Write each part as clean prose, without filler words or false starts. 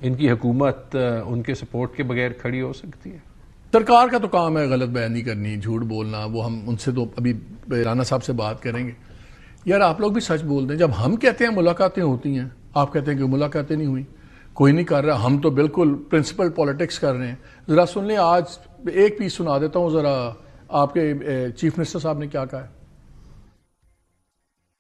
ان کی حکومت ان کے سپورٹ کے بغیر کھڑی ہو سکتی ہے؟ سرکار کا تو کام ہے غلط بیانی کرنی، جھوٹ بولنا، وہ ہم ان سے تو ابھی رانا صاحب سے بات کریں گے. یار آپ لوگ بھی سچ بول دیں. جب ہم کہتے ہیں ملاقاتیں ہوتی ہیں، آپ کہتے ہیں کہ ملاقاتیں نہیں ہوئی، کوئی نہیں کر رہا، ہم تو بالکل پرنسپل پالیٹکس کر رہے ہیں. ذرا سن لیں، آج ایک پیس سنا دیتا ہوں ذرا، آپ کے چیف منسٹر صاحب نے کیا کہا ہے.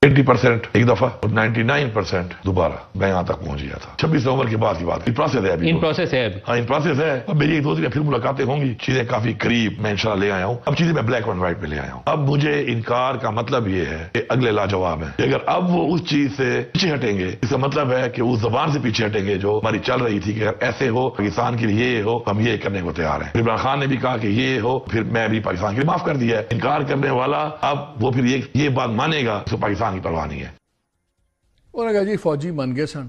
80% ایک دفعہ اور 99% دوبارہ میں یہاں تک پہنچ گیا تھا. 26 نومبر کی بات ان پروسیس ہے ابھی. ان پروسیس ہے ابھی. ہاں ان پروسیس ہے. اب میری ایک دو دن پھر ملاقاتیں ہوں گی، چیزیں کافی قریب میں انشاءاللہ لے آیا ہوں. اب چیزیں میں بلیک اینڈ وائٹ میں لے آیا ہوں. اب مجھے انکار کا مطلب یہ ہے کہ اگلے لاجواب ہے. اگر اب وہ اس چیز سے پیچھے ہٹیں گے، اس کا مطلب ہے کہ اس زبان سے پیچھے ہٹیں گے جو ہماری چل رہی تھی کہ اگر ایسے ہو پاکستان کے لیے یہ ہو، ہم یہ کرنے کو تیار ہیں. عمران خان نے بھی کہا کہ یہ ہو، پھر میں بھی پاکستان کے لیے معاف کر دیا ہے. انکار کرنے والا اب وہ پھر یہ بات مانے گا تو پاکستان کی پرواہ نہیں ہے. انہوں نے کہا جی فوجی بن گئے سن،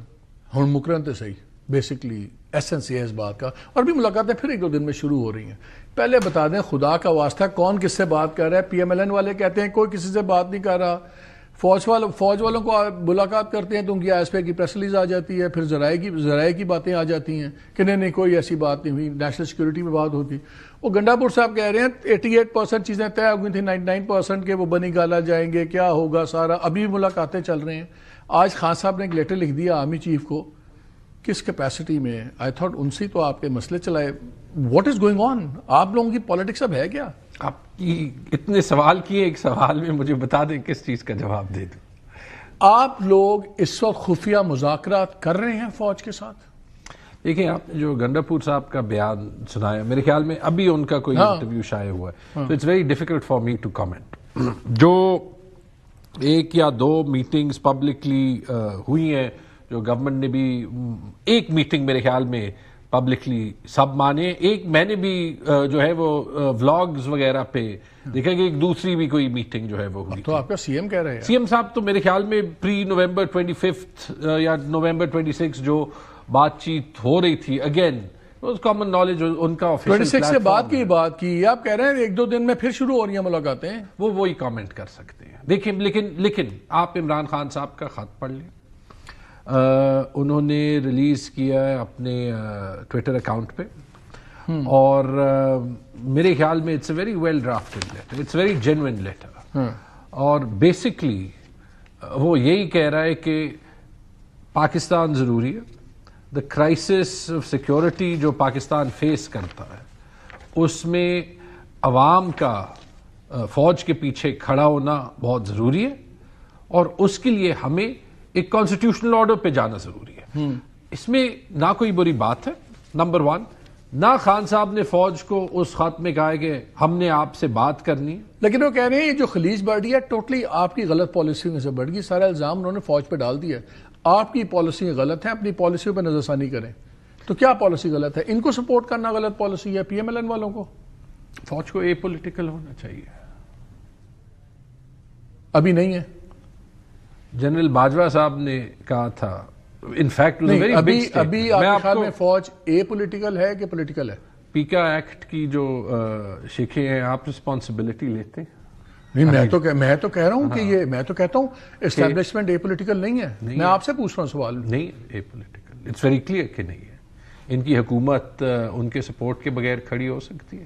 ہن مکرن تے صحیح. بیسکلی ایسنس یہ ہے اس بات کا. اور بھی ملاقاتیں پھر ایک دو دن میں شروع ہو رہی ہیں. پہلے بتا دیں خدا کا واسطہ کون کس سے بات کر رہا ہے. پی ایم ایل این والے کہتے ہیں کوئی کسی سے بات نہیں کر رہا. فوج والوں کو ملاقات کرتے ہیں تو ان کی ISP کی پریس ریلیز آ جاتی ہے، پھر ذرائع کی باتیں آ جاتی ہیں کہ نہیں کوئی ایسی بات نہیں ہوئی، نیشنل سیکورٹی میں بات ہوتی. وہ گنڈا پور صاحب کہہ رہے ہیں 88% چیزیں طے ہو گئی تھیں، 99% کے وہ بنی گالا جائیں گے، کیا ہوگا سارا. ابھی ملاقاتیں چل رہے ہیں. آج خان صاحب نے ایک لیٹر لکھ دیا آرمی چیف کو، کس کیپیسٹی میں. آئی تھاٹ ان سے تو آپ کے مسئلے چلائے. What is going on? آپ لوگوں کی پالیٹکس اب ہے کیا؟ آپ کی اتنے سوال کیے، ایک سوال میں مجھے بتا دیں کس چیز کا جواب دے دوں. آپ لوگ اس وقت خفیہ مذاکرات کر رہے ہیں فوج کے ساتھ؟ دیکھیں، آپ نے جو گنڈا پور صاحب کا بیان سنایا، میرے خیال میں ابھی ان کا کوئی انٹرویو شائع ہوا ہے، تو it's very difficult for me to comment. جو ایک یا دو میٹنگز پبلکلی ہوئی ہیں، جو گورنمنٹ نے بھی ایک میٹنگ میرے خیال میں پبلکلی سب مانے. ایک میں نے بھی جو ہے وہ ولاگز وغیرہ پہ دیکھا کہ ایک دوسری بھی کوئی میٹنگ جو ہے وہ ہوئی. تو آپ کا سی ایم کہہ رہے ہیں؟ سی ایم صاحب تو میرے خیال میں پری نومبر 25 یا نومبر 26 جو بات چیت ہو رہی تھی، اگین کامن نالج ان کا 26 سے بات کی آپ کہہ رہے ہیں ایک دو دن میں پھر شروع ہو رہی ہیں ملاقاتیں. وہی کامنٹ کر سکتے ہیں. دیکھیں لیکن آپ عمران خان صاحب کا خط پڑھ لیں. انہوں نے ریلیز کیا ہے اپنے ٹویٹر اکاؤنٹ پہ، اور میرے خیال میں it's a very well drafted letter, it's very genuine letter. اور بیسکلی وہ یہی کہہ رہا ہے کہ پاکستان ضروری ہے. دا کرائسس آف سیکورٹی جو پاکستان فیس کرتا ہے، اس میں عوام کا فوج کے پیچھے کھڑا ہونا بہت ضروری ہے، اور اس کے لیے ہمیں ایک کانسٹیٹیوشنل آرڈر پہ جانا ضروری ہے. اس میں نہ کوئی بری بات ہے، نمبر 1. نہ خان صاحب نے فوج کو اس خط میں کہا ہے کہ ہم نے آپ سے بات کرنی ہے. لیکن وہ کہہ رہے ہیں جو خلیج بڑھ رہی ہے ٹوٹلی آپ کی غلط پالیسیوں سے بڑھ گئی. سارا الزام انہوں نے فوج پہ ڈال دیا ہے. آپ کی پالیسی غلط ہے، اپنی پالیسیوں پہ نظر ثانی کریں. تو کیا پالیسی غلط ہے؟ ان کو سپورٹ کرنا غلط پالیسی ہے، پی ایم ایل این والوں کو؟ فوج کو اے پولیٹیکل ہونا چاہیے. ابھی نہیں ہے. جنرل باجوہ صاحب نے کہا تھا، انفیکٹ ابھی آپ کے خیال میں فوج اے پولیٹیکل ہے کہ پولیٹیکل ہے؟ پیکا ایکٹ کی جو شیخیں ہیں، آپ رسپانسبلٹی لیتے ہیں؟ نہیں، میں تو کہہ رہا ہوں کہ میں تو کہتا ہوں اسٹیبلشمنٹ اے پولیٹیکل نہیں ہے. میں آپ سے پوچھ رہا ہوں سوال. نہیں، a political, it's very clear کہ نہیں ہے. ان کی حکومت ان کے سپورٹ کے بغیر کھڑی ہو سکتی ہے.